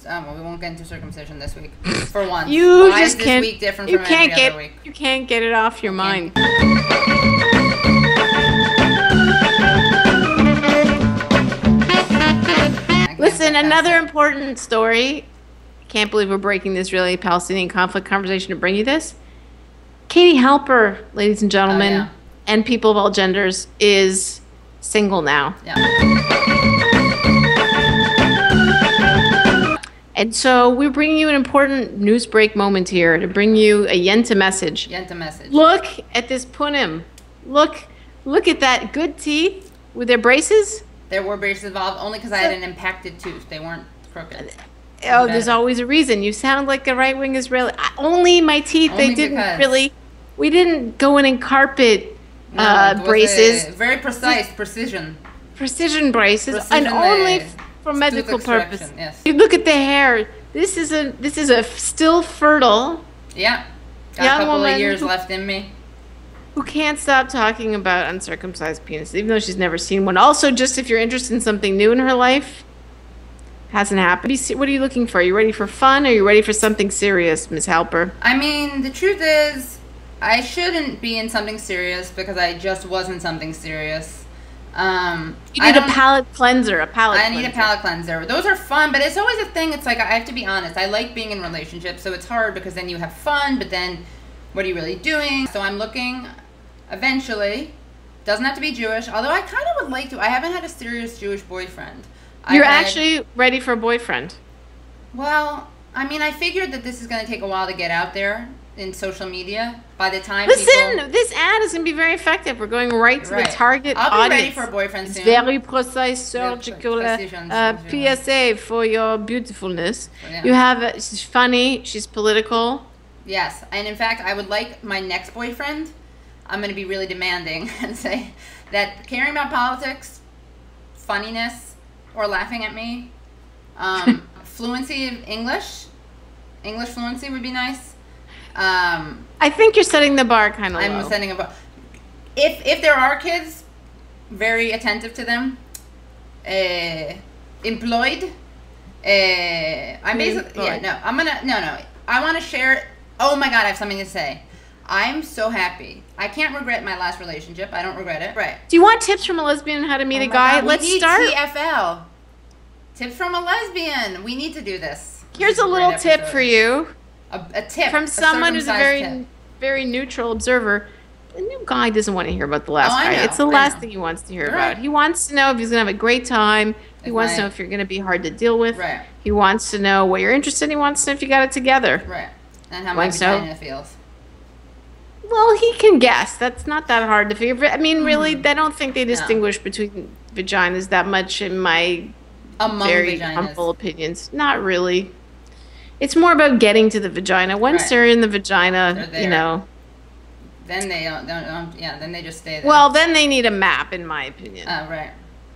Well, we won't get into circumcision this week. For once. You Why just is this can't. week different You from can't every get. other week? You can't get it off your mind. Listen, another important story. Can't believe we're breaking the Israeli-Palestinian conflict conversation to bring you this. Katie Halper, ladies and gentlemen, and people of all genders, is single now. Yeah. And so we're bringing you an important news break moment here to bring you a Yenta message. Yenta message. Look at this punim. Look at that good teeth with their braces. There were braces involved only because I had an impacted tooth. They weren't crooked. Oh, there's always a reason. You sound like a right-wing Israeli. Only my teeth. Only they didn't because. really. We didn't go in and carpet braces. Very precise precision. Precision braces, Precision, and only for medical purpose. Yes. You look at the hair. This is a still fertile. Yeah. Got young a couple woman of years left in me. Who can't stop talking about uncircumcised penis, even though she's never seen one. Also, just if you're interested in something new in her life, hasn't happened. What are you looking for? Are you ready for fun, or are you ready for something serious, Ms. Halper? I mean, the truth is, I shouldn't be in something serious because I just wasn't something serious. You need a palate cleanser. I need a palate cleanser. Those are fun, but it's always a thing. It's like, I have to be honest. I like being in relationships, so it's hard because then you have fun, but then what are you really doing? So I'm looking, eventually, doesn't have to be Jewish, although I kind of would like to. I haven't had a serious Jewish boyfriend. You're actually ready for a boyfriend. Well, I mean, I figured that this is going to take a while to get out there in social media. By the time this ad is going to be very effective. We're going right to the target audience. I'll be ready for a boyfriend soon. Very precise surgical PSA for your beautifulness. Yeah. You have, she's funny, she's political. Yes, and in fact, I would like my next boyfriend, I'm going to be really demanding and say that caring about politics, funniness, or laughing at me, fluency of English fluency would be nice. I think you're setting the bar kind of low. I'm setting a bar. If there are kids, very attentive to them. Employed. I'm basically I want to share. Oh my God, I have something to say. I'm so happy. I can't regret my last relationship. I don't regret it. Right. Do you want tips from a lesbian on how to meet a guy? Let's start. TFL. Tips from a lesbian. We need to do this. Here's a little tip for you. A tip from someone who's a very neutral observer. The new guy doesn't want to hear about the last guy. It's the last thing he wants to hear about. He wants to know if he's going to have a great time. He wants to know if you're going to be hard to deal with. Right. He wants to know what you're interested in. He wants to know if you got it together. Right. And how my vagina feels. Well, he can guess. That's not that hard to figure. I mean, really, I don't think they distinguish between vaginas that much in my very humble opinions. Not really. It's more about getting to the vagina. Once they're in the vagina, you know. Then they don't, then they just stay there. Well, then they need a map, in my opinion. Oh, right.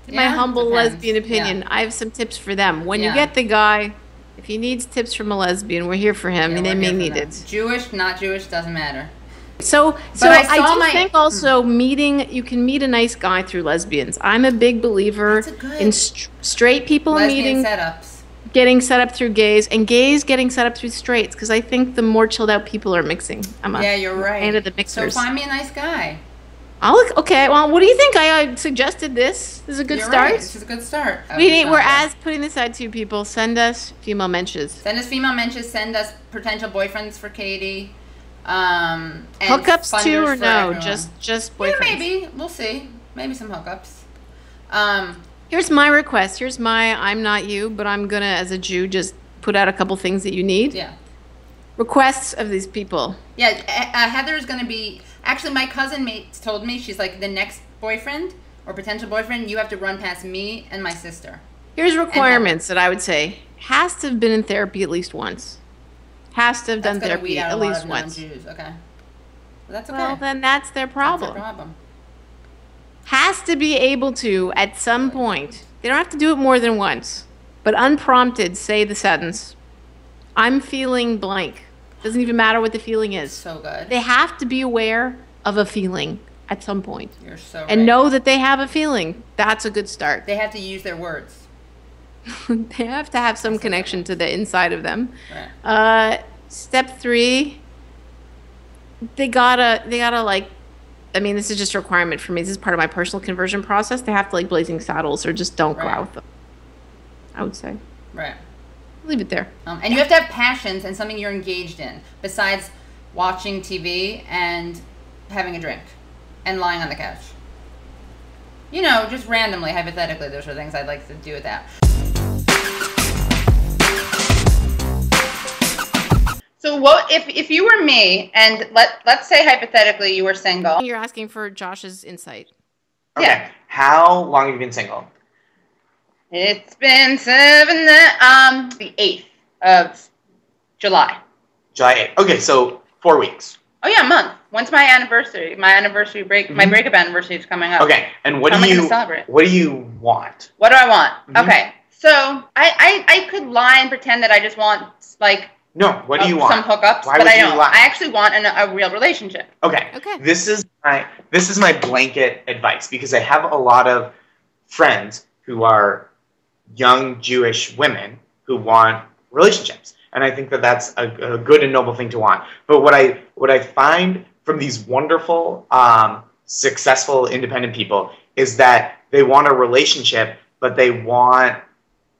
In my humble lesbian opinion, I have some tips for them. When you get the guy, if he needs tips from a lesbian, we're here for him, and they may need it. Jewish, not Jewish, doesn't matter. So I do think also you can meet a nice guy through lesbians. I'm a big believer in straight people meeting. Setups. Getting set up through gays, and gays getting set up through straights, because I think the more chilled out people are mixing. You're right. Fan of the mixers. So find me a nice guy. Okay, well, what do you think? I suggested this. This is a good start. Right. This is a good start. We're putting this out to you people. Send us female mensches. Send us female mensches. Send us potential boyfriends for Katie. And hookups too, or no? Just boyfriends. Yeah, maybe. We'll see. Maybe some hookups. Here's my request. I'm not you, but I'm going to, as a Jew, just put out a couple things that you need. Yeah. Requests of these people. Yeah, Heather's going to be... Actually, my cousin told me, she's like, the next boyfriend or potential boyfriend, you have to run past me and my sister. Here's requirements that I would say. Has to have been in therapy at least once. Has to have done therapy at least once. Jews. Okay. Well, that's okay. Well, then that's their problem. That's their problem. Has to be able to, at some point, they don't have to do it more than once, but unprompted, say the sentence, I'm feeling blank. Doesn't even matter what the feeling is. So good. They have to be aware of a feeling at some point. You're so right. And know that they have a feeling. That's a good start. They have to use their words. They have to have some connection to the inside of them. Right. Step 3, they gotta like, I mean, this is just a requirement for me. This is part of my personal conversion process. They have to like Blazing Saddles, or just don't go out with them, I would say. Right. Leave it there. And you have to have passions and something you're engaged in besides watching TV and having a drink and lying on the couch. You know, just randomly, hypothetically, those are things I'd like to do with that. So what if you were me, and let's say hypothetically you were single. You're asking for Josh's insight. Okay. Yeah. How long have you been single? It's been the 8th of July. July 8th. Okay, so 4 weeks. Oh yeah, a month. When's my anniversary? My anniversary break. My breakup anniversary is coming up. Okay, and what How do am I you gonna celebrate? What do you want? What do I want? Okay, so I could lie and pretend that I just want like No, what do you want? Some hookups, Why but would I you don't. lie? I actually want a real relationship. Okay. Okay. This is my blanket advice, because I have a lot of friends who are young Jewish women who want relationships, and I think that that's a good and noble thing to want. But what I find from these wonderful, successful, independent people is that they want a relationship, but they want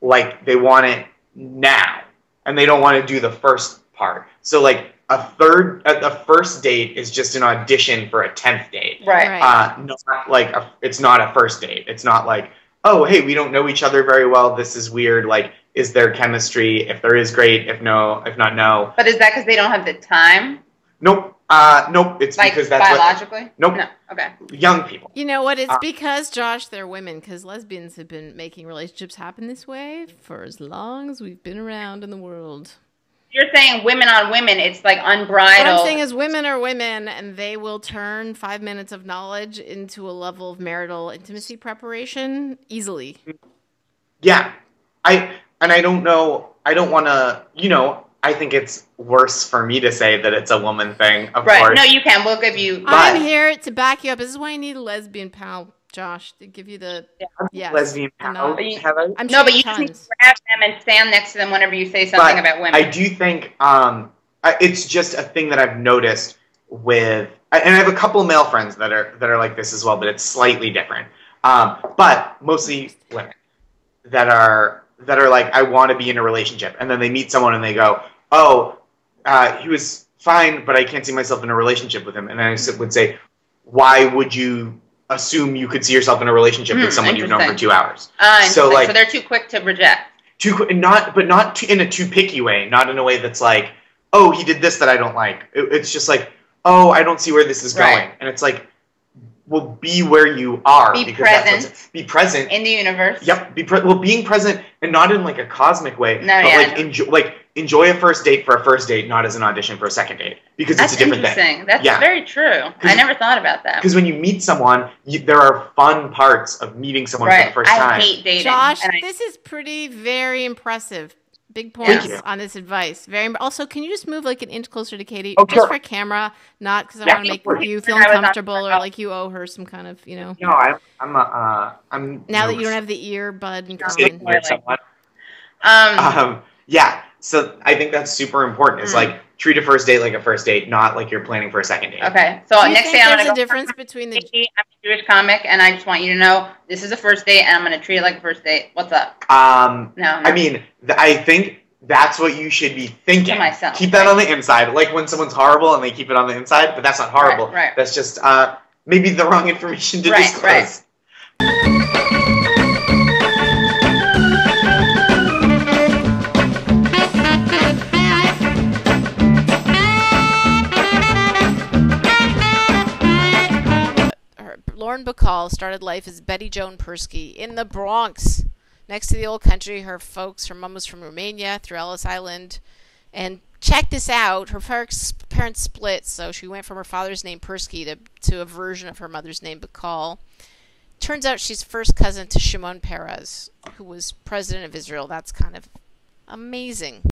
it now, and they don't want to do the first part. So like a first date is just an audition for a 10th date. Right. Not like it's not a first date. It's not like, oh, hey, we don't know each other very well. This is weird. Like, is there chemistry? If there is, great. If no, if not, no. But is that because they don't have the time? Nope. Nope. It's like because that's biologically. Nope. No. Okay. Young people. You know what? It's because, Josh, they're women. Because lesbians have been making relationships happen this way for as long as we've been around in the world. You're saying women on women, it's like unbridled. What I'm saying is women are women, and they will turn 5 minutes of knowledge into a level of marital intimacy preparation easily. Yeah. I don't know. I don't want to, I think it's worse for me to say that it's a woman thing, of course. Right. No, you can. We'll give you... I'm here to back you up. This is why I need a lesbian pal, Josh, to give you the... Yes. Lesbian pal. No, but you just need to grab them and stand next to them whenever you say something about women. I do think it's just a thing that I've noticed with... And I have a couple male friends that are like this as well, but it's slightly different. But mostly women that are like, I want to be in a relationship. And then they meet someone and they go, oh, he was fine, but I can't see myself in a relationship with him. And I would say, why would you assume you could see yourself in a relationship with someone you've known for 2 hours? So they're too quick to reject. Not in a too picky way, not in a way that's like, oh, he did this that I don't like. It's just like, oh, I don't see where this is going. And it's like, well, be where you are. Be present. Be present in the universe. Yep. Being present, and not in like a cosmic way. No, but enjoy a first date for a first date, not as an audition for a second date, because it's a different thing. That's very true. I never thought about that. Because when you meet someone, there are fun parts of meeting someone for the first time. I hate dating. Josh, this is very impressive. Big points on this advice. Also, can you just move like an inch closer to Katie? Oh, just for camera, not because I want to make you feel uncomfortable or like you owe her some kind of, No, I'm now that you don't have the earbud in common. Yeah, so I think that's super important. It's like, treat a first date like a first date, not like you're planning for a second date. Okay, so next day I'm going to go. There's a difference between the... I'm a Jewish comic, and I just want you to know this is a first date, and I'm going to treat it like a first date. What's up? No. I mean, I think that's what you should be thinking. To myself. Keep that on the inside. Like when someone's horrible and they keep it on the inside, but that's not horrible. Right. That's just maybe the wrong information to disclose. Right. Lauren Bacall started life as Betty Joan Persky in the Bronx, next to the old country. Her mom was from Romania, through Ellis Island. And check this out, her parents split, so she went from her father's name Persky to a version of her mother's name, Bacall. Turns out she's first cousin to Shimon Peres, who was president of Israel. That's kind of amazing.